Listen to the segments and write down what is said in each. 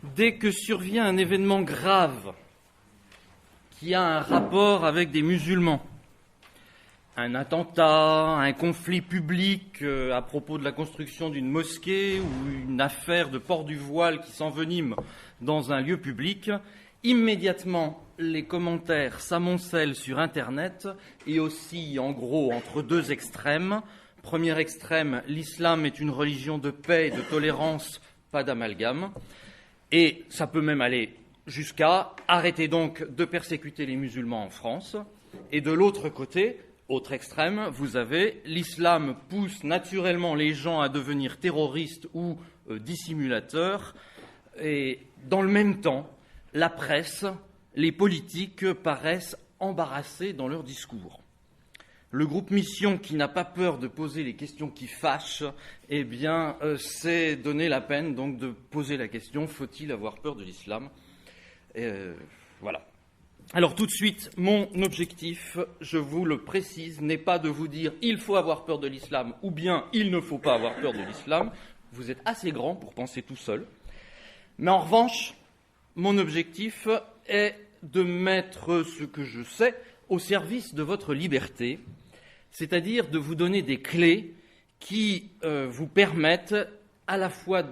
Dès que survient un événement grave qui a un rapport avec des musulmans, un attentat, un conflit public à propos de la construction d'une mosquée ou une affaire de port du voile qui s'envenime dans un lieu public, immédiatement les commentaires s'amoncellent sur Internet et oscillent en gros entre deux extrêmes. Premier extrême, l'islam est une religion de paix et de tolérance, pas d'amalgame. Et ça peut même aller jusqu'à arrêter donc de persécuter les musulmans en France. Et de l'autre côté, autre extrême, vous avez l'islam pousse naturellement les gens à devenir terroristes ou dissimulateurs. Et dans le même temps, la presse, les politiques paraissent embarrassés dans leur discours. Le groupe Mission, qui n'a pas peur de poser les questions qui fâchent, s'est donné la peine donc de poser la question: faut-il avoir peur de l'islam ? Voilà. Alors tout de suite, mon objectif, je vous le précise, n'est pas de vous dire il faut avoir peur de l'islam ou bien il ne faut pas avoir peur de l'islam. Vous êtes assez grand pour penser tout seul. Mais en revanche, mon objectif est de mettre ce que je sais au service de votre liberté, c'est-à-dire de vous donner des clés qui vous permettent à la fois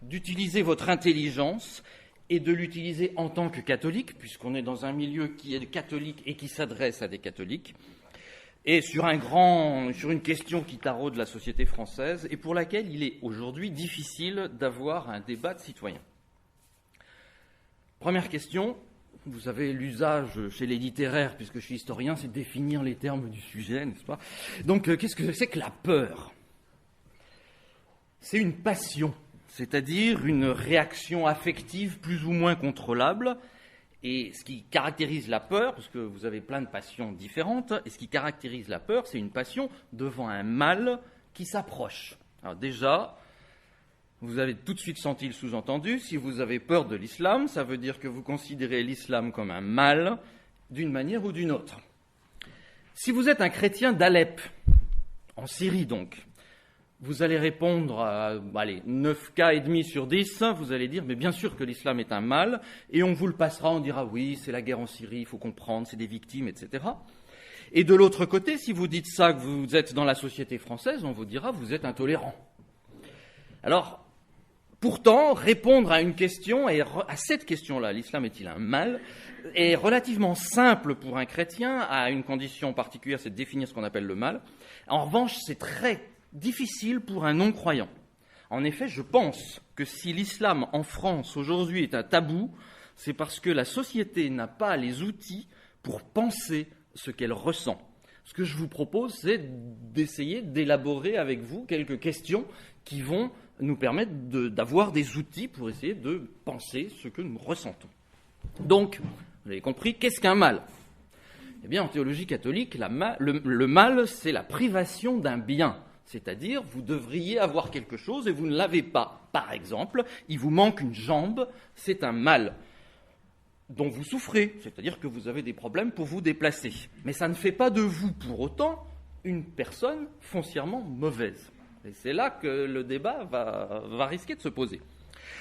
d'utiliser votre intelligence et de l'utiliser en tant que catholique, puisqu'on est dans un milieu qui est catholique et qui s'adresse à des catholiques, et sur une question qui taraude la société française et pour laquelle il est aujourd'hui difficile d'avoir un débat de citoyens. Première question. Vous avez l'usage chez les littéraires, puisque je suis historien, c'est de définir les termes du sujet, n'est-ce pas ? Donc, qu'est-ce que c'est que la peur ? C'est une passion, c'est-à-dire une réaction affective plus ou moins contrôlable. Et ce qui caractérise la peur, parce que vous avez plein de passions différentes, et ce qui caractérise la peur, c'est une passion devant un mal qui s'approche. Alors déjà, vous avez tout de suite senti le sous-entendu. Si vous avez peur de l'islam, ça veut dire que vous considérez l'islam comme un mal d'une manière ou d'une autre. Si vous êtes un chrétien d'Alep, en Syrie donc, vous allez répondre à 9 cas et demi sur 10, vous allez dire mais bien sûr que l'islam est un mal, et on vous le passera, on dira oui, c'est la guerre en Syrie, il faut comprendre, c'est des victimes, etc. Et de l'autre côté, si vous dites ça, que vous êtes dans la société française, on vous dira vous êtes intolérant. Alors, pourtant, répondre à une question, et à cette question-là, l'islam est-il un mal, est relativement simple pour un chrétien, à une condition particulière, c'est de définir ce qu'on appelle le mal. En revanche, c'est très difficile pour un non-croyant. En effet, je pense que si l'islam en France aujourd'hui est un tabou, c'est parce que la société n'a pas les outils pour penser ce qu'elle ressent. Ce que je vous propose, c'est d'essayer d'élaborer avec vous quelques questions qui vont nous permettre d'avoir des outils pour essayer de penser ce que nous ressentons. Donc, vous avez compris, qu'est-ce qu'un mal ? Eh bien, en théologie catholique, le mal, c'est la privation d'un bien. C'est-à-dire, vous devriez avoir quelque chose et vous ne l'avez pas. Par exemple, il vous manque une jambe, c'est un mal dont vous souffrez, c'est-à-dire que vous avez des problèmes pour vous déplacer. Mais ça ne fait pas de vous, pour autant, une personne foncièrement mauvaise. Et c'est là que le débat va risquer de se poser.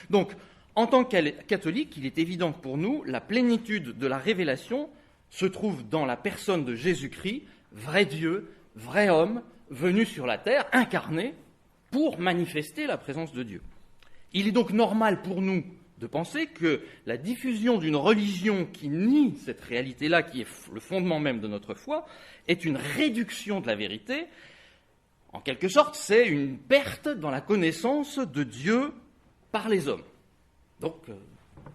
Donc, en tant que catholique, il est évident que pour nous, la plénitude de la révélation se trouve dans la personne de Jésus-Christ, vrai Dieu, vrai homme, venu sur la terre, incarné, pour manifester la présence de Dieu. Il est donc normal pour nous de penser que la diffusion d'une religion qui nie cette réalité-là, qui est le fondement même de notre foi, est une réduction de la vérité. En quelque sorte, c'est une perte dans la connaissance de Dieu par les hommes. Donc,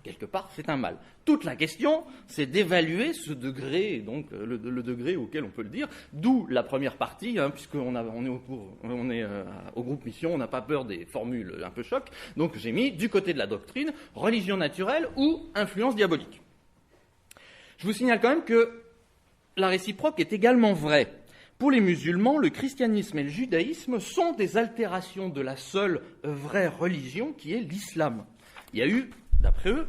quelque part, c'est un mal. Toute la question, c'est d'évaluer ce degré, donc le degré auquel on peut le dire, d'où la première partie, puisqu'on est au groupe Mission, on n'a pas peur des formules un peu choc, donc j'ai mis du côté de la doctrine, religion naturelle ou influence diabolique. Je vous signale quand même que la réciproque est également vraie. Pour les musulmans, le christianisme et le judaïsme sont des altérations de la seule vraie religion qui est l'islam. Il y a eu, d'après eux,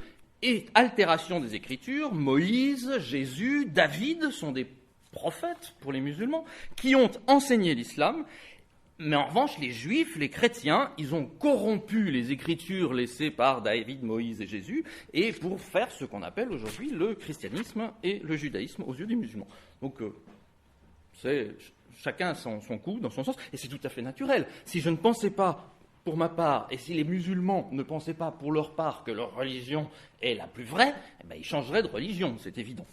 altération des Écritures. Moïse, Jésus, David sont des prophètes pour les musulmans qui ont enseigné l'islam Mais en revanche, les Juifs, les chrétiens, ils ont corrompu les écritures laissées par David, Moïse et Jésus, et pour faire ce qu'on appelle aujourd'hui le christianisme et le judaïsme aux yeux des musulmans. Donc, c'est chacun son coup, dans son sens, et c'est tout à fait naturel. Si je ne pensais pas, pour ma part, et si les musulmans ne pensaient pas pour leur part que leur religion est la plus vraie, eh ben, ils changeraient de religion, c'est évident.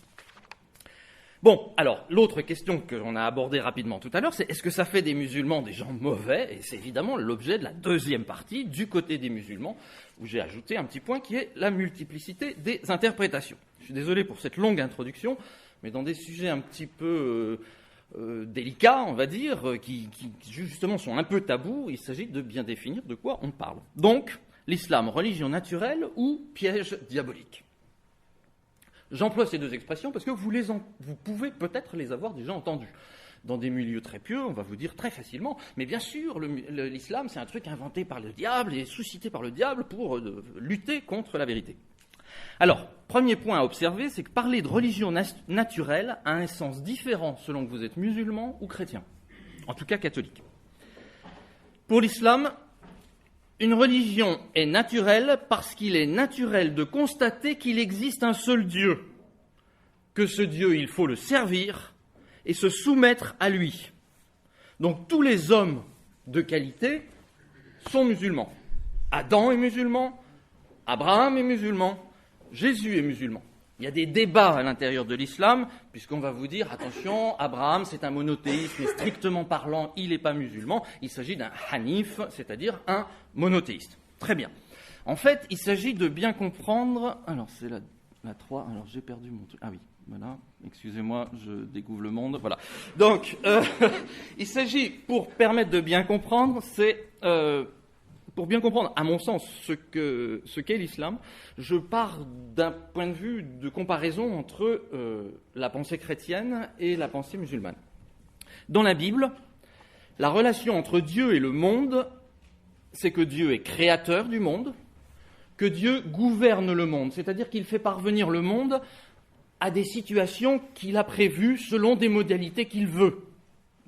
Bon, alors, l'autre question que l'on a abordée rapidement tout à l'heure, c'est est-ce que ça fait des musulmans des gens mauvais? Et c'est évidemment l'objet de la deuxième partie, du côté des musulmans, où j'ai ajouté un petit point qui est la multiplicité des interprétations. Je suis désolé pour cette longue introduction, mais dans des sujets un petit peu délicats, on va dire, qui justement sont un peu tabous, il s'agit de bien définir de quoi on parle. Donc, l'islam, religion naturelle ou piège diabolique? J'emploie ces deux expressions parce que vous pouvez peut-être les avoir déjà entendues. Dans des milieux très pieux, on va vous dire très facilement, mais bien sûr, l'islam, c'est un truc inventé par le diable et suscité par le diable pour lutter contre la vérité. Alors, premier point à observer, c'est que parler de religion naturelle a un sens différent selon que vous êtes musulman ou chrétien, en tout cas catholique. Pour l'islam, une religion est naturelle parce qu'il est naturel de constater qu'il existe un seul Dieu, que ce Dieu, il faut le servir et se soumettre à lui. Donc tous les hommes de qualité sont musulmans. Adam est musulman, Abraham est musulman, Jésus est musulman. Il y a des débats à l'intérieur de l'islam, puisqu'on va vous dire, attention, Abraham, c'est un monothéiste, mais strictement parlant, il n'est pas musulman. Il s'agit d'un hanif, c'est-à-dire un monothéiste. Très bien. En fait, il s'agit de bien comprendre... Alors, c'est la 3. Alors, j'ai perdu mon truc. Ah oui, voilà. Excusez-moi, je découvre le monde. Voilà. Donc, il s'agit, pour permettre de bien comprendre, pour bien comprendre, à mon sens, ce qu'est l'islam, je pars d'un point de vue de comparaison entre la pensée chrétienne et la pensée musulmane. Dans la Bible, la relation entre Dieu et le monde, c'est que Dieu est créateur du monde, que Dieu gouverne le monde, c'est-à-dire qu'il fait parvenir le monde à des situations qu'il a prévues selon des modalités qu'il veut.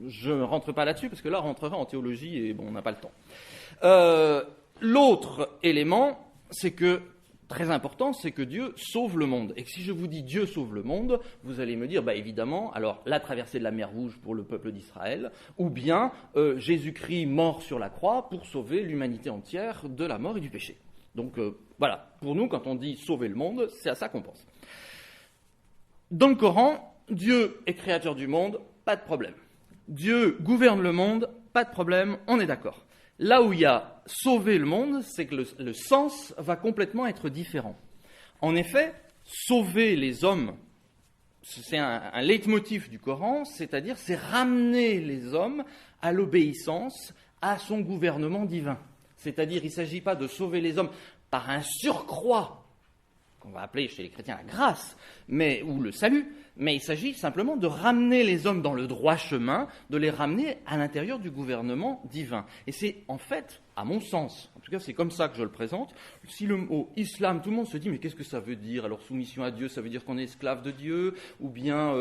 Je ne rentre pas là-dessus, parce que là, on rentrera en théologie et bon, on n'a pas le temps. L'autre élément, c'est que, très important, c'est que Dieu sauve le monde. Et que si je vous dis Dieu sauve le monde, vous allez me dire, bah évidemment, alors la traversée de la mer Rouge pour le peuple d'Israël, ou bien Jésus-Christ mort sur la croix pour sauver l'humanité entière de la mort et du péché. Donc voilà, pour nous, quand on dit sauver le monde, c'est à ça qu'on pense. Dans le Coran, Dieu est créateur du monde, pas de problème. Dieu gouverne le monde, pas de problème, on est d'accord. Là où il y a sauver le monde, c'est que le sens va complètement être différent. En effet, sauver les hommes, c'est un leitmotiv du Coran, c'est-à-dire c'est ramener les hommes à l'obéissance à son gouvernement divin. C'est-à-dire il ne s'agit pas de sauver les hommes par un surcroît, qu'on va appeler chez les chrétiens la grâce, ou le salut, mais il s'agit simplement de ramener les hommes dans le droit chemin, de les ramener à l'intérieur du gouvernement divin. Et c'est en fait, à mon sens, en tout cas c'est comme ça que je le présente, si le mot islam, tout le monde se dit mais qu'est-ce que ça veut dire? Alors soumission à Dieu, ça veut dire qu'on est esclave de Dieu, ou bien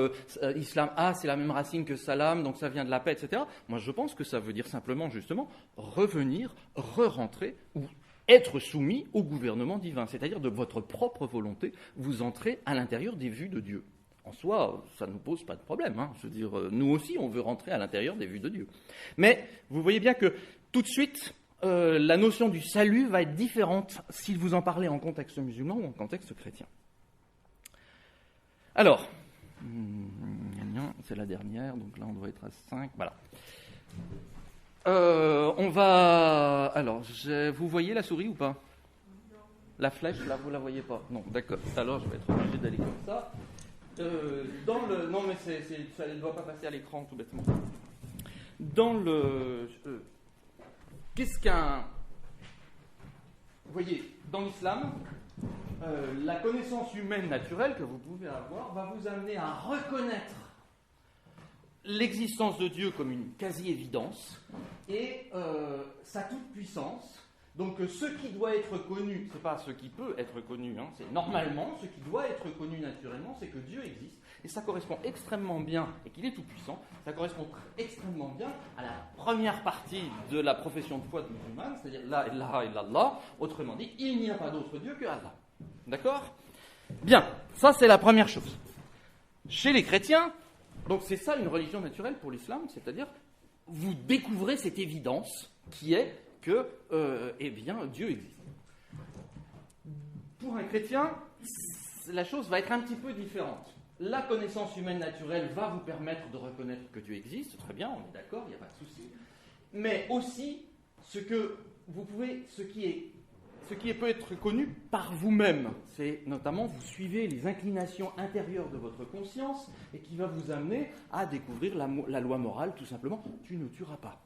islam, c'est la même racine que salam, donc ça vient de la paix, etc. Moi je pense que ça veut dire simplement justement revenir, re-rentrer, ou être soumis au gouvernement divin, c'est-à-dire de votre propre volonté, vous entrez à l'intérieur des vues de Dieu. En soi, ça ne nous pose pas de problème. Je veux dire, nous aussi, on veut rentrer à l'intérieur des vues de Dieu. Mais vous voyez bien que tout de suite, la notion du salut va être différente si vous en parlez en contexte musulman ou en contexte chrétien. Alors, c'est la dernière, donc là on doit être à 5, voilà. On va... Alors, vous voyez la souris ou pas? La flèche, là, vous la voyez pas? Non, d'accord. Alors, je vais être obligé d'aller comme ça. Non, mais ça ne doit pas passer à l'écran, tout bêtement. Qu'est-ce qu'un... Vous voyez, dans l'islam, la connaissance humaine naturelle que vous pouvez avoir va vous amener à reconnaître l'existence de Dieu comme une quasi-évidence et sa toute-puissance Donc ce qui doit être connu, c'est pas ce qui peut être connu, hein, c'est normalement ce qui doit être connu naturellement, c'est que Dieu existe. Et ça correspond extrêmement bien, et qu'il est tout-puissant, ça correspond extrêmement bien à la première partie de la profession de foi musulmane, c'est-à-dire La ilaha illallah, autrement dit, il n'y a pas d'autre Dieu que Allah. D'accord ? Bien, ça c'est la première chose. Chez les chrétiens, donc c'est ça une religion naturelle pour l'islam, c'est-à-dire vous découvrez cette évidence qui est que eh bien, Dieu existe. Pour un chrétien, la chose va être un petit peu différente. La connaissance humaine naturelle va vous permettre de reconnaître que Dieu existe, très bien, on est d'accord, il n'y a pas de souci. Mais aussi, ce qui peut être connu par vous-même, c'est notamment vous suivez les inclinations intérieures de votre conscience et qui va vous amener à découvrir la loi morale, tout simplement, tu ne tueras pas.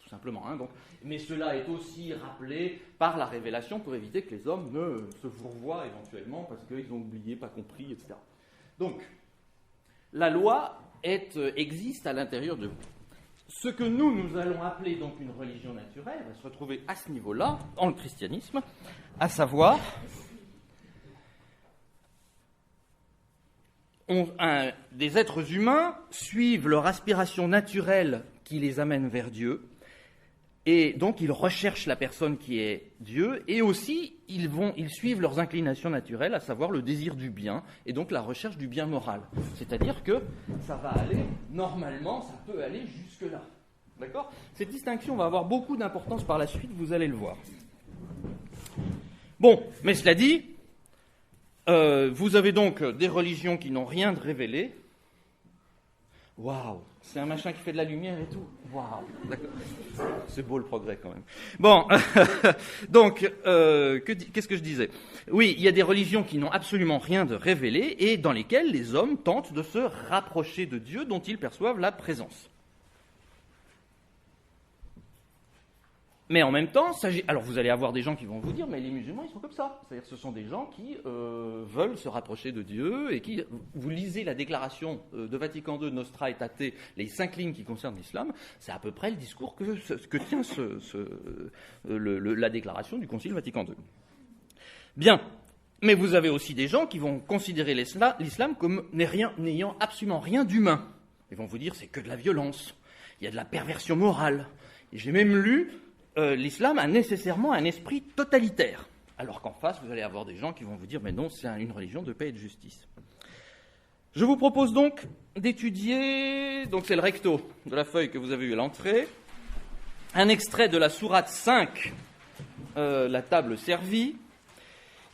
Tout simplement. Hein, donc. Mais cela est aussi rappelé par la révélation pour éviter que les hommes ne se fourvoient éventuellement parce qu'ils ont oublié, pas compris, etc. Donc, la loi existe à l'intérieur de vous. Ce que nous allons appeler donc une religion naturelle va se retrouver à ce niveau-là, dans le christianisme, à savoir des êtres humains suivent leur aspiration naturelle qui les amène vers Dieu, et donc ils recherchent la personne qui est Dieu, et aussi ils suivent leurs inclinations naturelles, à savoir le désir du bien, et donc la recherche du bien moral. C'est-à-dire que ça va aller, normalement, ça peut aller jusque-là. D'accord ? Cette distinction va avoir beaucoup d'importance par la suite, vous allez le voir. Bon, mais cela dit, vous avez donc des religions qui n'ont rien de révélé. Waouh, c'est un machin qui fait de la lumière et tout. Waouh, d'accord. C'est beau le progrès quand même. Bon, donc, qu'est-ce que je disais ? Oui, il y a des religions qui n'ont absolument rien de révélé et dans lesquelles les hommes tentent de se rapprocher de Dieu dont ils perçoivent la présence. Mais en même temps, alors vous allez avoir des gens qui vont vous dire, mais les musulmans, ils sont comme ça. C'est-à-dire ce sont des gens qui veulent se rapprocher de Dieu et qui, vous lisez la déclaration de Vatican II, Nostra Aetate, les 5 lignes qui concernent l'islam, c'est à peu près le discours que tient la déclaration du Concile Vatican II. Bien, mais vous avez aussi des gens qui vont considérer l'islam comme n'ayant absolument rien d'humain. Ils vont vous dire, c'est que de la violence, il y a de la perversion morale. Et j'ai même lu... l'islam a nécessairement un esprit totalitaire. Alors qu'en face, vous allez avoir des gens qui vont vous dire « mais non, c'est une religion de paix et de justice ». Je vous propose donc d'étudier, donc c'est le recto de la feuille que vous avez eu à l'entrée, un extrait de la sourate 5, la table servie,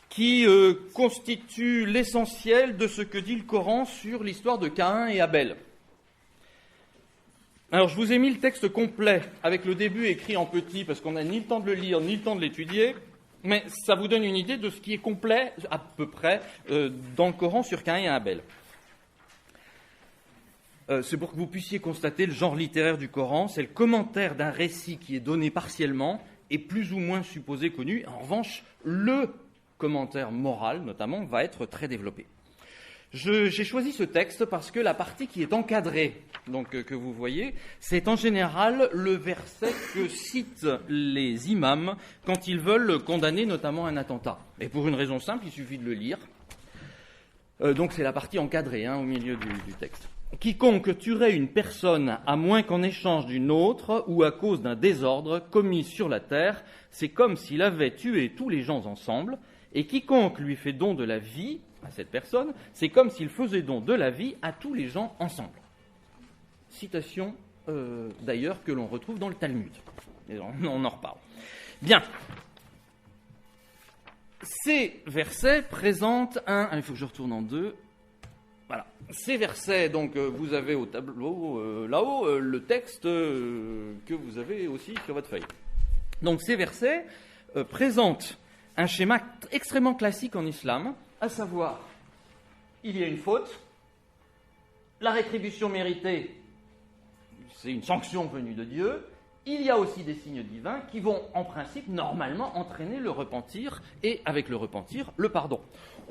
qui constitue l'essentiel de ce que dit le Coran sur l'histoire de Caïn et Abel. Alors, je vous ai mis le texte complet, avec le début écrit en petit, parce qu'on n'a ni le temps de le lire, ni le temps de l'étudier, mais ça vous donne une idée de ce qui est complet, à peu près, dans le Coran sur Caïn et Abel. C'est pour que vous puissiez constater le genre littéraire du Coran, c'est le commentaire d'un récit qui est donné partiellement, et plus ou moins supposé connu. En revanche, le commentaire moral, notamment, va être très développé. J'ai choisi ce texte parce que la partie qui est encadrée, donc que vous voyez, c'est en général le verset que citent les imams quand ils veulent condamner notamment un attentat. Et pour une raison simple, il suffit de le lire. Donc c'est la partie encadrée, au milieu du texte. Quiconque tuerait une personne à moins qu'en échange d'une autre ou à cause d'un désordre commis sur la terre, c'est comme s'il avait tué tous les gens ensemble, et quiconque lui fait don de la vie à cette personne, c'est comme s'il faisait don de la vie à tous les gens ensemble. Citation d'ailleurs que l'on retrouve dans le Talmud. Et on en reparle. Bien. Ces versets présentent il faut que je retourne en deux. Voilà. Ces versets, donc, vous avez au tableau, là-haut, le texte que vous avez aussi sur votre feuille. Donc, ces versets présentent un schéma extrêmement classique en islam, à savoir, il y a une faute, la rétribution méritée, c'est une sanction venue de Dieu, il y a aussi des signes divins qui vont, en principe, normalement, entraîner le repentir, et avec le repentir, le pardon.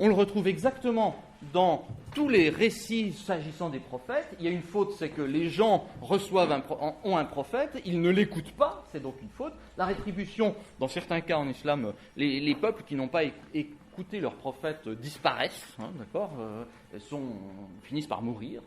On le retrouve exactement dans tous les récits s'agissant des prophètes. Il y a une faute, c'est que les gens ont un prophète, ils ne l'écoutent pas, c'est donc une faute. La rétribution, dans certains cas en islam, les peuples qui n'ont pas écouté leur prophète disparaissent, d'accord, finissent par mourir.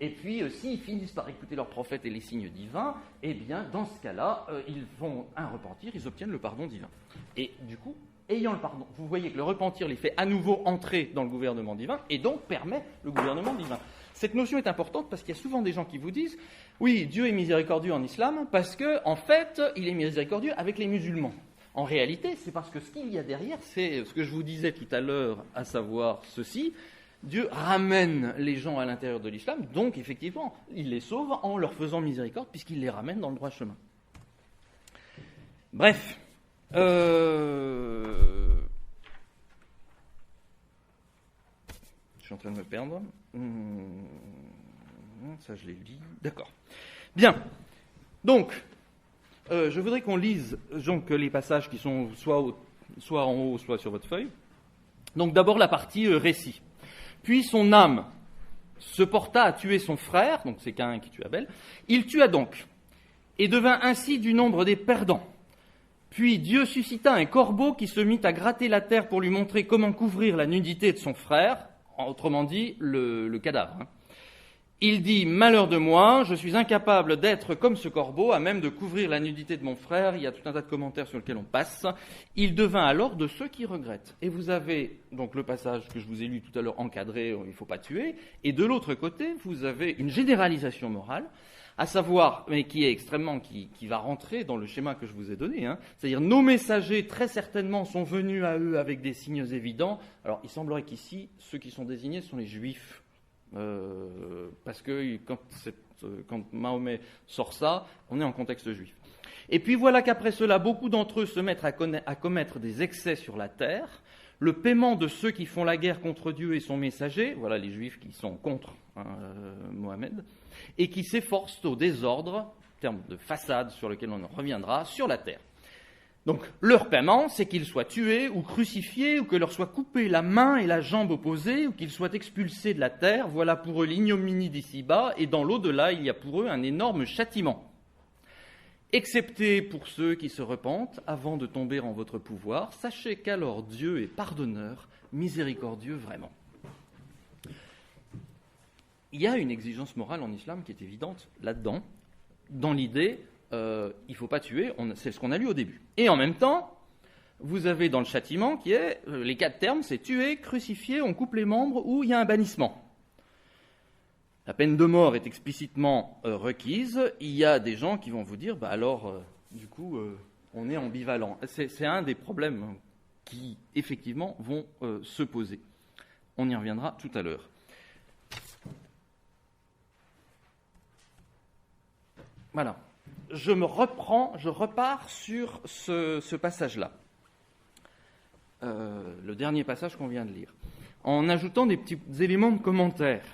Et puis, s'ils finissent par écouter leur prophète et les signes divins, eh bien, dans ce cas-là, ils font un repentir, ils obtiennent le pardon divin. Et du coup, ayant le pardon, vous voyez que le repentir les fait à nouveau entrer dans le gouvernement divin, et donc permet le gouvernement divin. Cette notion est importante parce qu'il y a souvent des gens qui vous disent « Oui, Dieu est miséricordieux en islam, parce qu'en fait, il est miséricordieux avec les musulmans. » En réalité, c'est parce que ce qu'il y a derrière, c'est ce que je vous disais tout à l'heure, à savoir ceci. Dieu ramène les gens à l'intérieur de l'islam, donc effectivement, il les sauve en leur faisant miséricorde, puisqu'il les ramène dans le droit chemin. Bref, je suis en train de me perdre. Ça, je l'ai dit. D'accord. Bien. Donc, je voudrais qu'on lise donc, les passages qui sont soit en haut, soit sur votre feuille. Donc, d'abord, la partie récit. Puis son âme se porta à tuer son frère, donc c'est Caïn qui tue Abel. Il tua donc, et devint ainsi du nombre des perdants. Puis Dieu suscita un corbeau qui se mit à gratter la terre pour lui montrer comment couvrir la nudité de son frère, autrement dit, le cadavre. Il dit « Malheur de moi, je suis incapable d'être comme ce corbeau, à même de couvrir la nudité de mon frère. » Il y a tout un tas de commentaires sur lesquels on passe. Il devint alors de ceux qui regrettent. Et vous avez donc le passage que je vous ai lu tout à l'heure encadré, il ne faut pas tuer. Et de l'autre côté, vous avez une généralisation morale, à savoir, mais qui est extrêmement, qui va rentrer dans le schéma que je vous ai donné. C'est-à-dire, nos messagers, très certainement, sont venus à eux avec des signes évidents. Alors, il semblerait qu'ici, ceux qui sont désignés sont les Juifs. Parce que quand Mahomet sort ça, on est en contexte juif. Et puis voilà qu'après cela, beaucoup d'entre eux se mettent à commettre des excès sur la terre. Le paiement de ceux qui font la guerre contre Dieu et son messager, voilà les juifs qui sont contre Mohammed, et qui s'efforcent au désordre, en termes de façade sur lequel on en reviendra, sur la terre. Donc, leur paiement, c'est qu'ils soient tués ou crucifiés, ou que leur soit coupée la main et la jambe opposées, ou qu'ils soient expulsés de la terre. Voilà pour eux l'ignominie d'ici-bas, et dans l'au-delà, il y a pour eux un énorme châtiment. Excepté pour ceux qui se repentent avant de tomber en votre pouvoir, sachez qu'alors Dieu est pardonneur, miséricordieux vraiment. Il y a une exigence morale en islam qui est évidente là-dedans, dans l'idée... il ne faut pas tuer, c'est ce qu'on a lu au début. Et en même temps, vous avez dans le châtiment qui est, les 4 termes, c'est tuer, crucifier, on coupe les membres ou il y a un bannissement. La peine de mort est explicitement requise. Il y a des gens qui vont vous dire, du coup, on est ambivalent. C'est un des problèmes qui, effectivement, vont se poser. On y reviendra tout à l'heure. Voilà. Je repars sur ce passage-là, le dernier passage qu'on vient de lire, en ajoutant des petits éléments de commentaire.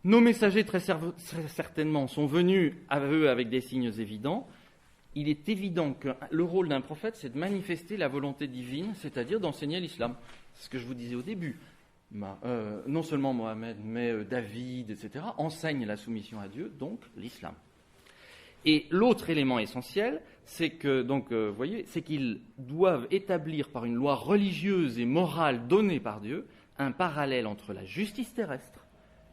Nos messagers, très certainement, sont venus à eux avec des signes évidents. Il est évident que le rôle d'un prophète, c'est de manifester la volonté divine, c'est-à-dire d'enseigner l'islam. C'est ce que je vous disais au début. Non seulement Mohammed, mais David, etc., enseignent la soumission à Dieu, donc l'islam. Et l'autre élément essentiel, c'est que, vous voyez, c'est qu'ils doivent établir par une loi religieuse et morale donnée par Dieu un parallèle entre la justice terrestre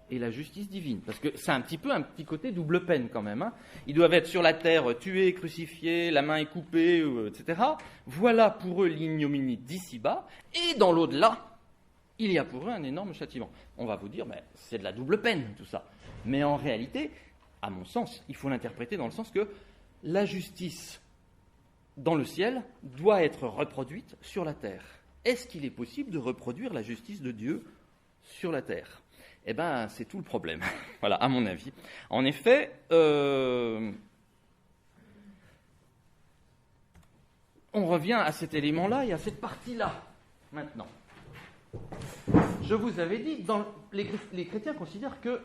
et la justice divine. Parce que c'est un petit côté double peine quand même. Ils doivent être sur la terre tués, crucifiés, la main est coupée, etc. Voilà pour eux l'ignominie d'ici-bas. Et dans l'au-delà, il y a pour eux un énorme châtiment. On va vous dire, mais c'est de la double peine tout ça. Mais en réalité... à mon sens, il faut l'interpréter dans le sens que la justice dans le ciel doit être reproduite sur la terre. Est-ce qu'il est possible de reproduire la justice de Dieu sur la terre ? Eh bien, c'est tout le problème, voilà, à mon avis. En effet, on revient à cet élément-là et à cette partie-là, maintenant. Je vous avais dit, les chrétiens considèrent que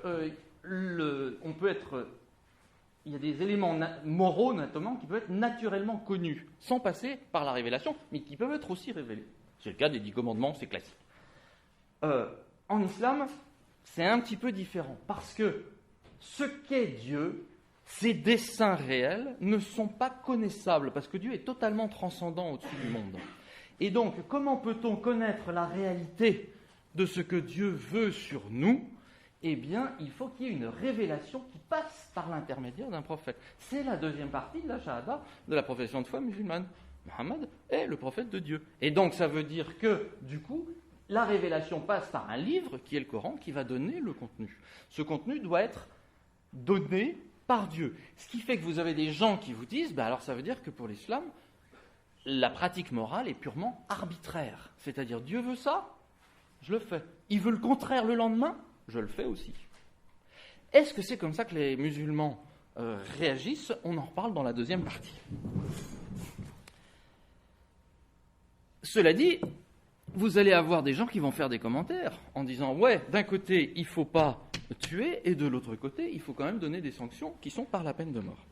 on peut être il y a des éléments moraux, notamment, qui peuvent être naturellement connus, sans passer par la révélation, mais qui peuvent être aussi révélés. C'est le cas des 10 commandements, c'est classique. En islam, c'est un petit peu différent, parce que ce qu'est Dieu, ses desseins réels ne sont pas connaissables, parce que Dieu est totalement transcendant au-dessus du monde. Et donc, comment peut-on connaître la réalité de ce que Dieu veut sur nous ? Eh bien, il faut qu'il y ait une révélation qui passe par l'intermédiaire d'un prophète. C'est la deuxième partie de la shahada, de la profession de foi musulmane. Mohammed est le prophète de Dieu. Et donc, ça veut dire que, du coup, la révélation passe par un livre, qui est le Coran, qui va donner le contenu. Ce contenu doit être donné par Dieu. Ce qui fait que vous avez des gens qui vous disent, alors ça veut dire que pour l'islam, la pratique morale est purement arbitraire. C'est-à-dire, Dieu veut ça, je le fais. Il veut le contraire le lendemain, je le fais aussi. Est-ce que c'est comme ça que les musulmans réagissent ? On en reparle dans la deuxième partie. Cela dit, vous allez avoir des gens qui vont faire des commentaires en disant « Ouais, d'un côté, il ne faut pas tuer, et de l'autre côté, il faut quand même donner des sanctions qui sont par la peine de mort. »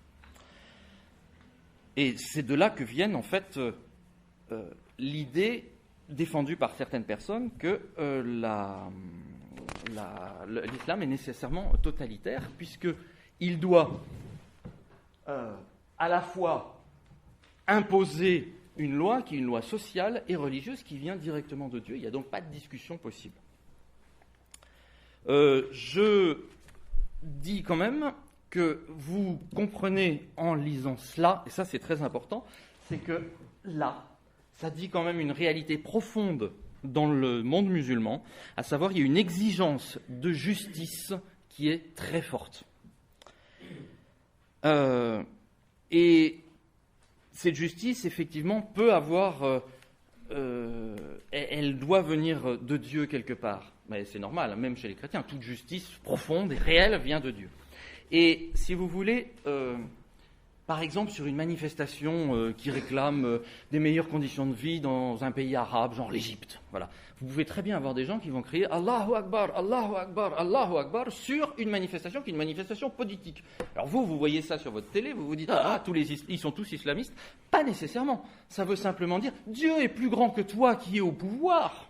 Et c'est de là que viennent, en fait, l'idée défendue par certaines personnes que l'islam est nécessairement totalitaire, puisqu'il doit à la fois imposer une loi qui est une loi sociale et religieuse qui vient directement de Dieu. Il n'y a donc pas de discussion possible. Je dis quand même que vous comprenez en lisant cela, et ça c'est très important, c'est que là, ça dit quand même une réalité profonde dans le monde musulman, à savoir il y a une exigence de justice qui est très forte. Et cette justice, effectivement, peut avoir... elle doit venir de Dieu quelque part. Mais c'est normal, même chez les chrétiens, toute justice profonde et réelle vient de Dieu. Et si vous voulez, par exemple, sur une manifestation qui réclame des meilleures conditions de vie dans un pays arabe, genre l'Égypte, voilà. Vous pouvez très bien avoir des gens qui vont crier Allahu Akbar, Allahu Akbar, Allahu Akbar sur une manifestation qui est une manifestation politique. Alors vous voyez ça sur votre télé, vous vous dites ils sont tous islamistes. Pas nécessairement. Ça veut simplement dire Dieu est plus grand que toi qui es au pouvoir.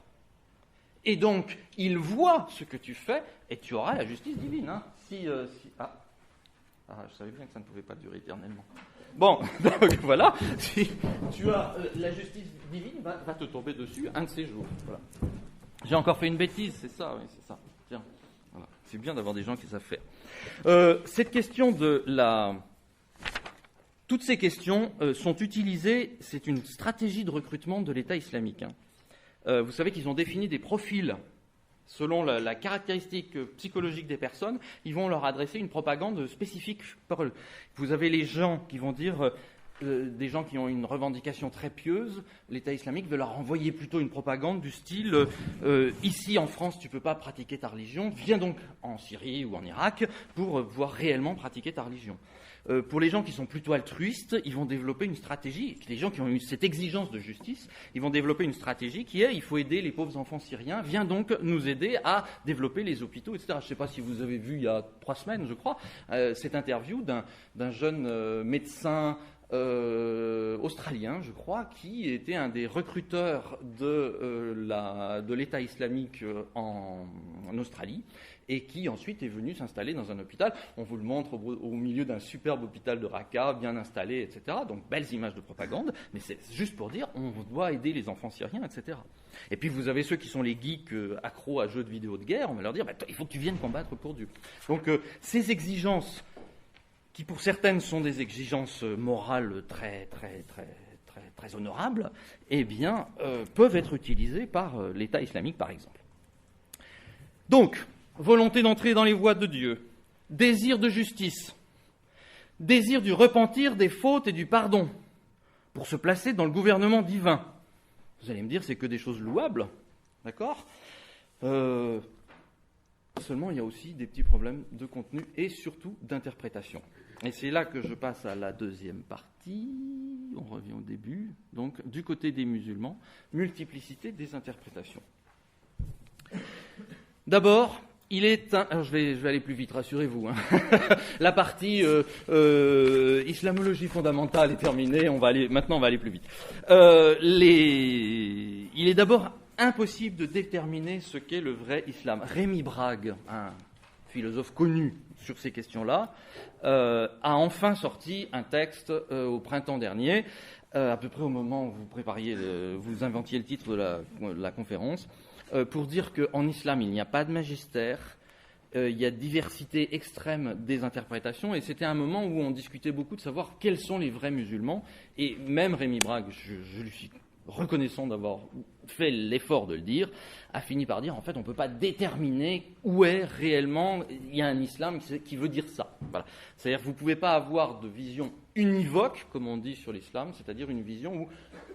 Et donc, il voit ce que tu fais et tu auras la justice divine. Hein. Je savais bien que ça ne pouvait pas durer éternellement. Bon, donc voilà, si tu as la justice divine va te tomber dessus un de ces jours. Voilà. J'ai encore fait une bêtise, c'est ça, oui, c'est ça. Tiens, voilà. C'est bien d'avoir des gens qui savent faire. Cette question de la... Toutes ces questions sont utilisées, c'est une stratégie de recrutement de l'État islamique. Hein. Vous savez qu'ils ont défini des profils selon la caractéristique psychologique des personnes, ils vont leur adresser une propagande spécifique pour eux. Vous avez les gens qui vont dire, des gens qui ont une revendication très pieuse, l'État islamique veut leur envoyer plutôt une propagande du style ici en France tu ne peux pas pratiquer ta religion, viens donc en Syrie ou en Irak pour pouvoir réellement pratiquer ta religion. Pour les gens qui sont plutôt altruistes, ils vont développer une stratégie, les gens qui ont eu cette exigence de justice, ils vont développer une stratégie qui est il faut aider les pauvres enfants syriens, viens donc nous aider à développer les hôpitaux, etc. Je ne sais pas si vous avez vu il y a 3 semaines, je crois, cette interview d'un jeune médecin australien, je crois, qui était un des recruteurs de l'État islamique en Australie, et qui ensuite est venu s'installer dans un hôpital. On vous le montre au milieu d'un superbe hôpital de Raqqa, bien installé, etc. Donc, belles images de propagande, mais c'est juste pour dire on doit aider les enfants syriens, etc. Et puis, vous avez ceux qui sont les geeks accros à jeux de vidéo de guerre, on va leur dire il faut que tu viennes combattre pour Dieu. Donc, ces exigences, qui pour certaines sont des exigences morales très, très, très, très, très honorables, eh bien, peuvent être utilisées par l'État islamique, par exemple. Donc, volonté d'entrer dans les voies de Dieu, désir de justice, désir du repentir des fautes et du pardon, pour se placer dans le gouvernement divin. Vous allez me dire, c'est que des choses louables, d'accord ? Seulement, il y a aussi des petits problèmes de contenu et surtout d'interprétation. Et c'est là que je passe à la deuxième partie. On revient au début. Donc, du côté des musulmans, multiplicité des interprétations. D'abord, Alors je vais aller plus vite, rassurez-vous. Hein. La partie islamologie fondamentale est terminée. Maintenant, on va aller plus vite. Il est d'abord impossible de déterminer ce qu'est le vrai islam. Rémi Brague, un philosophe connu sur ces questions-là, a enfin sorti un texte au printemps dernier, à peu près au moment où vous inventiez le titre de la conférence, pour dire qu'en islam, il n'y a pas de magistère, il y a diversité extrême des interprétations, et c'était un moment où on discutait beaucoup de savoir quels sont les vrais musulmans, et même Rémi Brague, je lui suis reconnaissant d'avoir fait l'effort de le dire, a fini par dire en fait on ne peut pas déterminer où est réellement il y a un islam qui veut dire ça. Voilà. C'est-à-dire que vous ne pouvez pas avoir de vision univoque, comme on dit sur l'islam, c'est-à-dire une vision où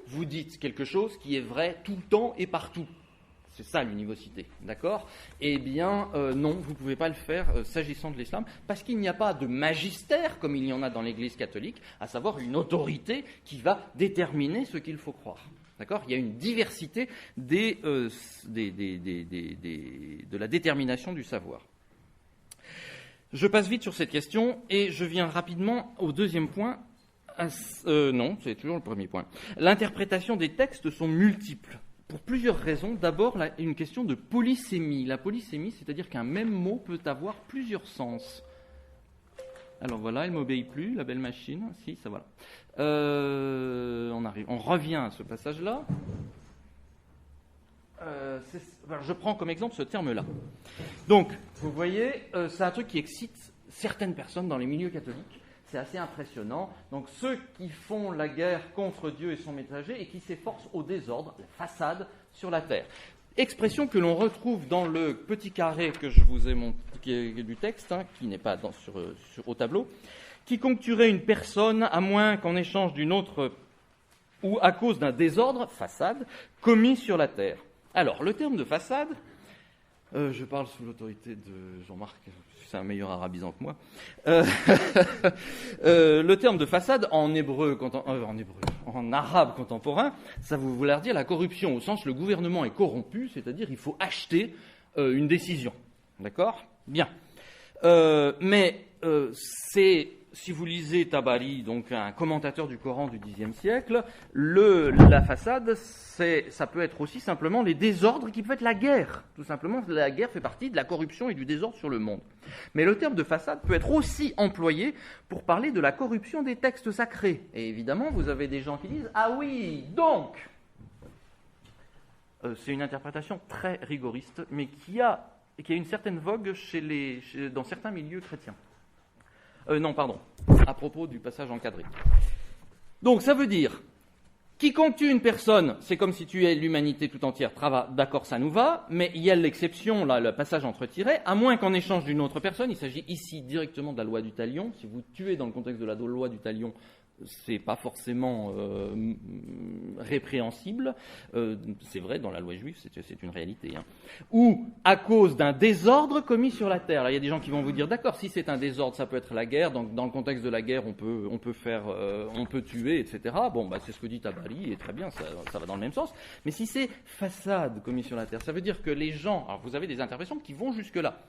vous dites quelque chose qui est vrai tout le temps et partout. C'est ça l'univocité, d'accord ? Eh bien, non, vous ne pouvez pas le faire s'agissant de l'islam, parce qu'il n'y a pas de magistère, comme il y en a dans l'Église catholique, à savoir une autorité qui va déterminer ce qu'il faut croire. D'accord ? Il y a une diversité de la détermination du savoir. Je passe vite sur cette question, et je viens rapidement au deuxième point. Non, c'est toujours le premier point. L'interprétation des textes sont multiples. Pour plusieurs raisons. D'abord, une question de polysémie. La polysémie, c'est-à-dire qu'un même mot peut avoir plusieurs sens. Alors voilà, elle ne m'obéit plus, la belle machine. Si, ça va. On revient à ce passage-là. Je prends comme exemple ce terme-là. Donc, vous voyez, c'est un truc qui excite certaines personnes dans les milieux catholiques. C'est assez impressionnant. Donc ceux qui font la guerre contre Dieu et son messager et qui s'efforcent au désordre, la façade sur la terre. Expression que l'on retrouve dans le petit carré que je vous ai montré du texte, hein, qui n'est pas au tableau. Quiconque tuerait une personne, à moins qu'en échange d'une autre ou à cause d'un désordre, façade, commis sur la terre. Alors, le terme de façade, je parle sous l'autorité de Jean-Marc, c'est un meilleur arabisant que moi. Le terme de façade, en arabe contemporain, ça vous voulait dire la corruption, au sens le gouvernement est corrompu, c'est-à-dire il faut acheter une décision. D'accord ? Bien. Mais c'est, si vous lisez Tabari, donc un commentateur du Coran du Xe siècle, la façade, ça peut être aussi simplement les désordres qui peuvent être la guerre. Tout simplement, la guerre fait partie de la corruption et du désordre sur le monde. Mais le terme de façade peut être aussi employé pour parler de la corruption des textes sacrés. Et évidemment, vous avez des gens qui disent « Ah oui, donc !» C'est une interprétation très rigoriste, mais qui a une certaine vogue dans certains milieux chrétiens. À propos du passage encadré. Donc, ça veut dire, quiconque tue une personne, c'est comme si tuait l'humanité tout entière, d'accord, ça nous va, mais il y a l'exception, là, le passage entre tirets, à moins qu'en échange d'une autre personne, il s'agit ici directement de la loi du talion, si vous tuez dans le contexte de la loi du talion, c'est pas forcément répréhensible, c'est vrai, dans la loi juive, c'est une réalité. Hein. Ou à cause d'un désordre commis sur la terre. Là, il y a des gens qui vont vous dire, d'accord, si c'est un désordre, ça peut être la guerre, donc dans le contexte de la guerre, on peut tuer, etc. Bon, c'est ce que dit Tabari, et très bien, ça va dans le même sens. Mais si c'est façade commis sur la terre, ça veut dire que les gens, alors vous avez des interprétations qui vont jusque-là.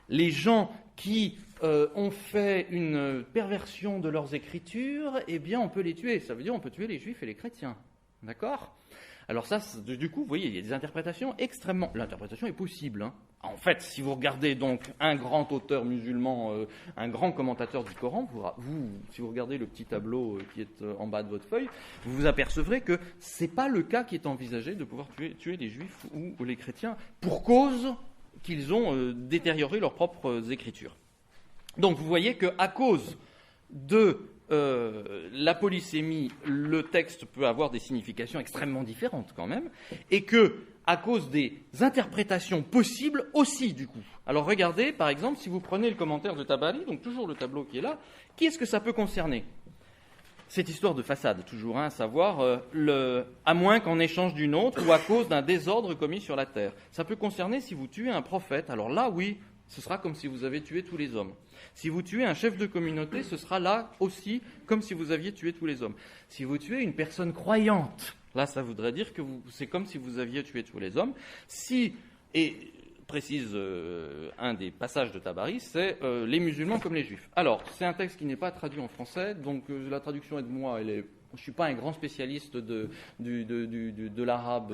Les gens qui ont fait une perversion de leurs écritures, eh bien, on peut les tuer. Ça veut dire on peut tuer les juifs et les chrétiens. D'accord ? Alors ça, du coup, vous voyez, il y a des interprétations extrêmement... L'interprétation est possible. Hein. En fait, si vous regardez donc un grand auteur musulman, un grand commentateur du Coran, si vous regardez le petit tableau qui est en bas de votre feuille, vous vous apercevrez que ce n'est pas le cas qui est envisagé de pouvoir tuer les juifs ou les chrétiens pour cause qu'ils ont détérioré leurs propres écritures. Donc vous voyez qu'à cause de la polysémie, le texte peut avoir des significations extrêmement différentes quand même, et que à cause des interprétations possibles aussi du coup. Alors regardez, par exemple, si vous prenez le commentaire de Tabari, donc toujours le tableau qui est là, qui est-ce que ça peut concerner ? Cette histoire de façade, toujours, à savoir, à moins qu'en échange d'une autre ou à cause d'un désordre commis sur la terre. Ça peut concerner si vous tuez un prophète. Alors là, oui, ce sera comme si vous avez tué tous les hommes. Si vous tuez un chef de communauté, ce sera là aussi comme si vous aviez tué tous les hommes. Si vous tuez une personne croyante, là, ça voudrait dire que c'est comme si vous aviez tué tous les hommes. Et précise un des passages de Tabari, c'est les musulmans comme les juifs. Alors, c'est un texte qui n'est pas traduit en français, donc la traduction est de moi, je ne suis pas un grand spécialiste de l'arabe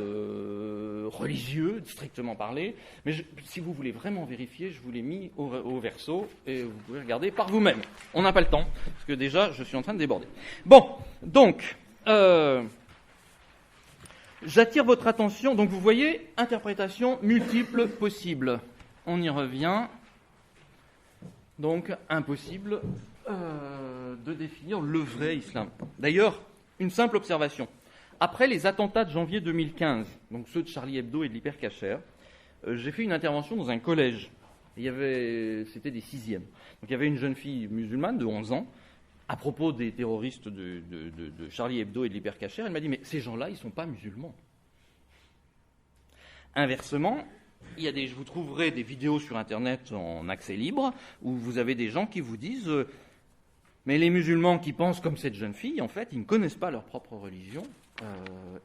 religieux, strictement parlé, mais si vous voulez vraiment vérifier, je vous l'ai mis au verso, et vous pouvez regarder par vous-même. On n'a pas le temps, parce que déjà, je suis en train de déborder. Bon, donc... j'attire votre attention, donc vous voyez, interprétation multiple possible. On y revient. Donc, impossible de définir le vrai islam. D'ailleurs, une simple observation. Après les attentats de janvier 2015, donc ceux de Charlie Hebdo et de l'Hypercacher, j'ai fait une intervention dans un collège. C'était des 6e. Donc il y avait une jeune fille musulmane de 11 ans, à propos des terroristes de Charlie Hebdo et de l'Hypercacher, elle m'a dit « Mais ces gens-là, ils ne sont pas musulmans. » Inversement, vous trouverez des vidéos sur Internet en accès libre où vous avez des gens qui vous disent « Mais les musulmans qui pensent comme cette jeune fille, en fait, ils ne connaissent pas leur propre religion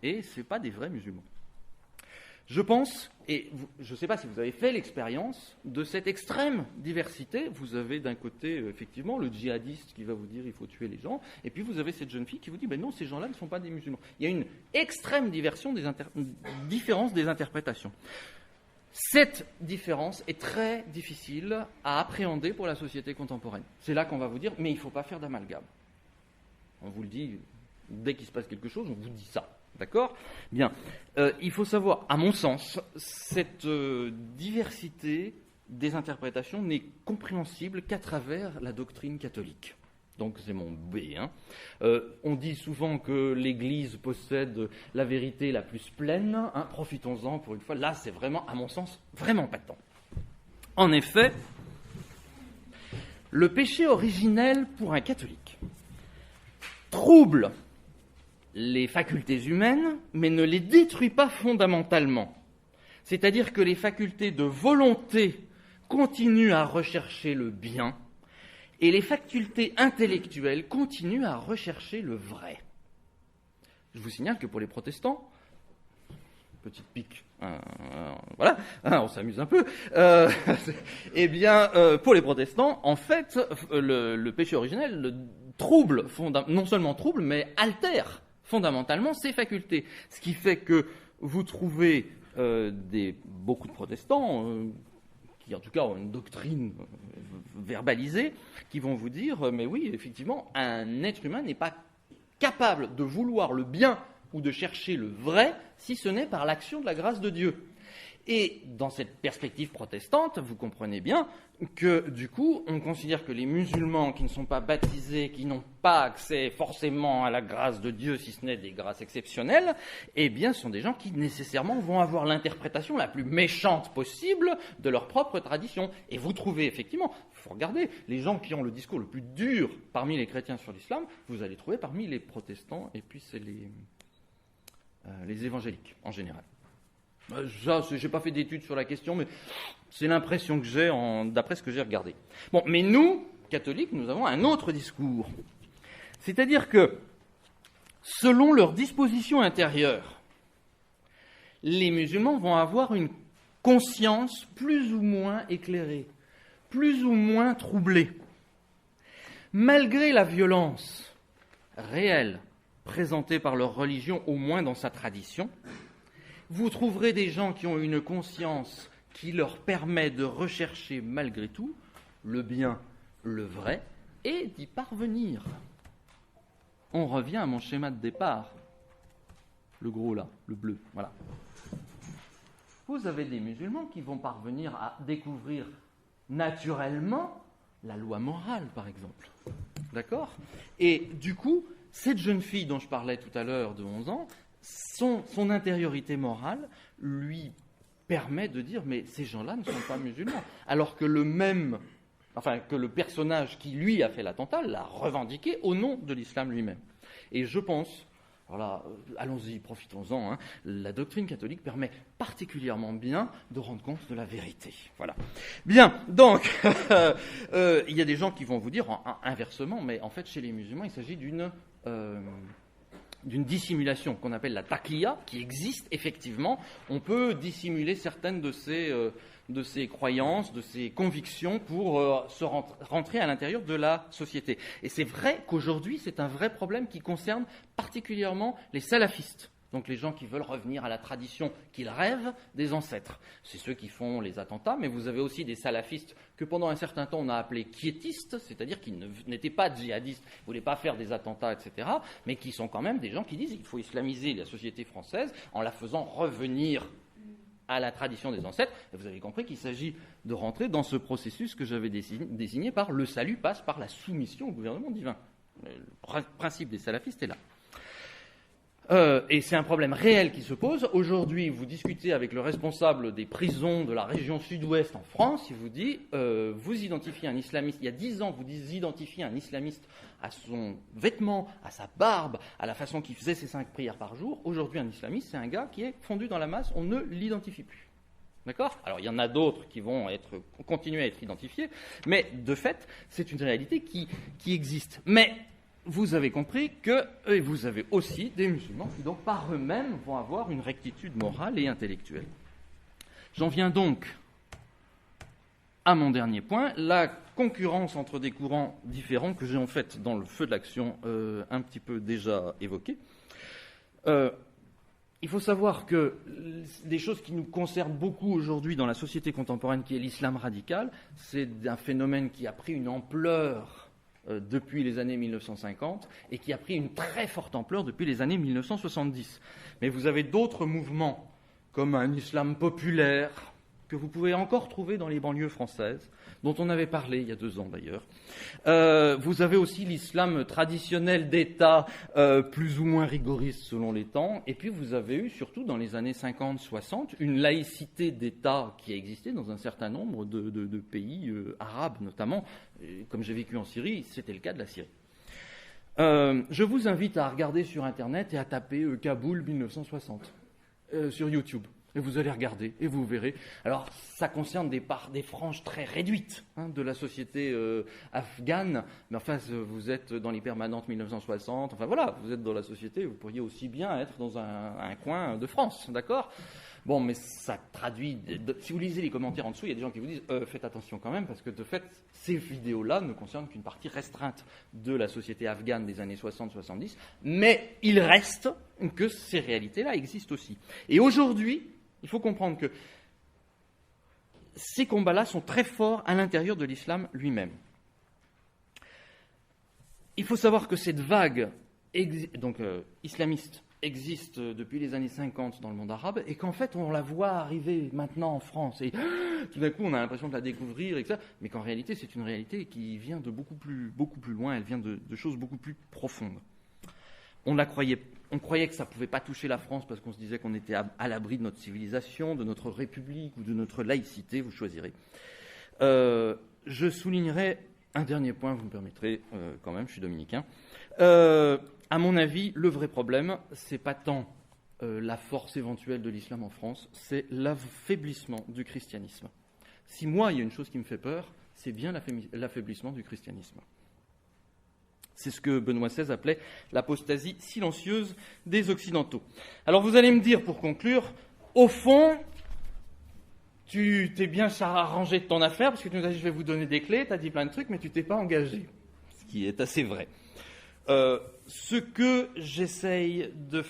et ce n'est pas des vrais musulmans. » Je pense, et je ne sais pas si vous avez fait l'expérience de cette extrême diversité. Vous avez d'un côté, effectivement, le djihadiste qui va vous dire il faut tuer les gens, et puis vous avez cette jeune fille qui vous dit non, ces gens-là ne sont pas des musulmans. Il y a une extrême différence des interprétations. Cette différence est très difficile à appréhender pour la société contemporaine. C'est là qu'on va vous dire mais il ne faut pas faire d'amalgame. On vous le dit, dès qu'il se passe quelque chose, on vous dit ça. D'accord ? Bien. Il faut savoir, à mon sens, cette diversité des interprétations n'est compréhensible qu'à travers la doctrine catholique. Donc c'est mon B. On dit souvent que l'Église possède la vérité la plus pleine. Profitons-en pour une fois. Là, c'est vraiment, à mon sens, vraiment patent. En effet, le péché originel pour un catholique trouble les facultés humaines, mais ne les détruit pas fondamentalement. C'est-à-dire que les facultés de volonté continuent à rechercher le bien, et les facultés intellectuelles continuent à rechercher le vrai. Je vous signale que pour les protestants, petite pique, voilà, on s'amuse un peu, pour les protestants, en fait, le péché originel trouble, non seulement trouble, mais altère fondamentalement ces facultés. Ce qui fait que vous trouvez beaucoup de protestants, qui en tout cas ont une doctrine verbalisée, qui vont vous dire, mais oui, effectivement, un être humain n'est pas capable de vouloir le bien ou de chercher le vrai, si ce n'est par l'action de la grâce de Dieu. Et dans cette perspective protestante, vous comprenez bien que, du coup, on considère que les musulmans qui ne sont pas baptisés, qui n'ont pas accès forcément à la grâce de Dieu, si ce n'est des grâces exceptionnelles, eh bien, sont des gens qui, nécessairement, vont avoir l'interprétation la plus méchante possible de leur propre tradition. Et vous trouvez, effectivement, il faut regarder, les gens qui ont le discours le plus dur parmi les chrétiens sur l'islam, vous allez trouver parmi les protestants, et puis c'est les évangéliques, en général. Je n'ai pas fait d'études sur la question, mais c'est l'impression que j'ai d'après ce que j'ai regardé. Bon, mais nous, catholiques, nous avons un autre discours. C'est-à-dire que, selon leur disposition intérieure, les musulmans vont avoir une conscience plus ou moins éclairée, plus ou moins troublée. Malgré la violence réelle présentée par leur religion, au moins dans sa tradition, vous trouverez des gens qui ont une conscience qui leur permet de rechercher malgré tout le bien, le vrai, et d'y parvenir. On revient à mon schéma de départ. Le gros là, le bleu, voilà. Vous avez des musulmans qui vont parvenir à découvrir naturellement la loi morale, par exemple. D'accord ? Et du coup, cette jeune fille dont je parlais tout à l'heure de 11 ans, son intériorité morale lui permet de dire mais ces gens-là ne sont pas musulmans. Alors que que le personnage qui lui a fait l'attentat l'a revendiqué au nom de l'islam lui-même. Et je pense, alors là, allons-y, profitons-en, la doctrine catholique permet particulièrement bien de rendre compte de la vérité. Voilà. Bien, donc, il y a des gens qui vont vous dire inversement, mais en fait chez les musulmans il s'agit d'une d'une dissimulation qu'on appelle la taqiyya, qui existe effectivement. On peut dissimuler certaines de ses croyances, de ses convictions pour rentrer à l'intérieur de la société. Et c'est vrai qu'aujourd'hui, c'est un vrai problème qui concerne particulièrement les salafistes. Donc les gens qui veulent revenir à la tradition qu'ils rêvent des ancêtres. C'est ceux qui font les attentats, mais vous avez aussi des salafistes que pendant un certain temps on a appelés quiétistes, c'est-à-dire qu'ils n'étaient pas djihadistes, ne voulaient pas faire des attentats, etc., mais qui sont quand même des gens qui disent qu'il faut islamiser la société française en la faisant revenir à la tradition des ancêtres. Et vous avez compris qu'il s'agit de rentrer dans ce processus que j'avais désigné par le salut passe par la soumission au gouvernement divin. Le principe des salafistes est là. Et c'est un problème réel qui se pose. Aujourd'hui, vous discutez avec le responsable des prisons de la région sud-ouest en France, il vous dit, vous identifiez un islamiste, il y a 10 ans, vous identifiez un islamiste à son vêtement, à sa barbe, à la façon qu'il faisait ses 5 prières par jour. Aujourd'hui, un islamiste, c'est un gars qui est fondu dans la masse, on ne l'identifie plus. D'accord ? Alors, il y en a d'autres qui vont continuer à être identifiés, mais de fait, c'est une réalité qui existe. Mais vous avez compris que vous avez aussi des musulmans qui, donc, par eux-mêmes, vont avoir une rectitude morale et intellectuelle. J'en viens donc à mon dernier point, la concurrence entre des courants différents que j'ai en fait dans le feu de l'action un petit peu déjà évoqué. Il faut savoir que des choses qui nous concernent beaucoup aujourd'hui dans la société contemporaine, qui est l'islam radical, c'est un phénomène qui a pris une ampleur depuis les années 1950 et qui a pris une très forte ampleur depuis les années 1970. Mais vous avez d'autres mouvements, comme un islam populaire, que vous pouvez encore trouver dans les banlieues françaises, dont on avait parlé il y a 2 ans d'ailleurs. Vous avez aussi l'islam traditionnel d'État, plus ou moins rigoriste selon les temps, et puis vous avez eu, surtout dans les années 50-60, une laïcité d'État qui a existé dans un certain nombre de pays arabes notamment. Et comme j'ai vécu en Syrie, c'était le cas de la Syrie. Je vous invite à regarder sur Internet et à taper Kaboul 1960 sur YouTube. Et vous allez regarder, et vous verrez. Alors, ça concerne des franges très réduites de la société afghane, mais enfin, vous êtes dans les permanentes 1960, enfin voilà, vous êtes dans la société, vous pourriez aussi bien être dans un coin de France, d'accord ? Bon, mais ça traduit... Si vous lisez les commentaires en dessous, il y a des gens qui vous disent « Faites attention quand même, parce que de fait, ces vidéos-là ne concernent qu'une partie restreinte de la société afghane des années 60-70, mais il reste que ces réalités-là existent aussi. » Et aujourd'hui, il faut comprendre que ces combats-là sont très forts à l'intérieur de l'islam lui-même. Il faut savoir que cette vague islamiste existe depuis les années 50 dans le monde arabe et qu'en fait on la voit arriver maintenant en France et tout d'un coup on a l'impression de la découvrir, etc. Mais qu'en réalité c'est une réalité qui vient de beaucoup plus loin, elle vient de choses beaucoup plus profondes. On croyait que ça ne pouvait pas toucher la France parce qu'on se disait qu'on était à l'abri de notre civilisation, de notre république ou de notre laïcité, vous choisirez. Je soulignerai un dernier point, vous me permettrez quand même, je suis dominicain. À mon avis, le vrai problème, ce n'est pas tant la force éventuelle de l'islam en France, c'est l'affaiblissement du christianisme. Si moi, il y a une chose qui me fait peur, c'est bien l'affaiblissement du christianisme. C'est ce que Benoît XVI appelait l'apostasie silencieuse des Occidentaux. Alors vous allez me dire, pour conclure, au fond, tu t'es bien arrangé de ton affaire, parce que tu nous as dit je vais vous donner des clés, tu as dit plein de trucs, mais tu t'es pas engagé. Ce qui est assez vrai. Ce que j'essaye de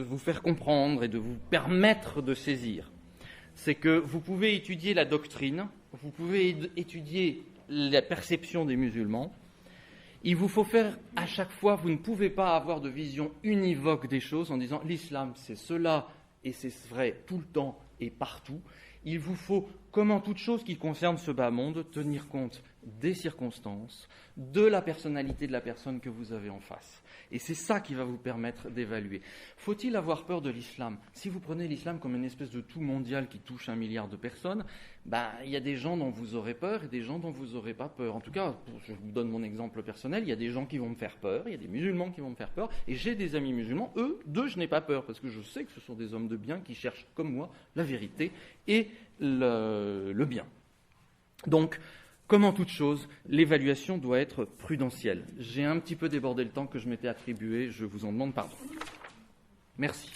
vous faire comprendre et de vous permettre de saisir, c'est que vous pouvez étudier la doctrine, vous pouvez étudier la perception des musulmans. Il vous faut faire à chaque fois, vous ne pouvez pas avoir de vision univoque des choses en disant l'islam c'est cela et c'est vrai tout le temps et partout. Il vous faut, comme en toute chose qui concerne ce bas monde, tenir compte des circonstances, de la personnalité de la personne que vous avez en face. Et c'est ça qui va vous permettre d'évaluer. Faut-il avoir peur de l'islam ? Si vous prenez l'islam comme une espèce de tout mondial qui touche 1 milliard de personnes, il y a des gens dont vous aurez peur et des gens dont vous n'aurez pas peur. En tout cas, je vous donne mon exemple personnel, il y a des gens qui vont me faire peur, il y a des musulmans qui vont me faire peur, et j'ai des amis musulmans, eux, d'eux, je n'ai pas peur, parce que je sais que ce sont des hommes de bien qui cherchent, comme moi, la vérité et le bien. Donc, Comme en toute chose, l'évaluation doit être prudentielle. J'ai un petit peu débordé le temps que je m'étais attribué, je vous en demande pardon. Merci.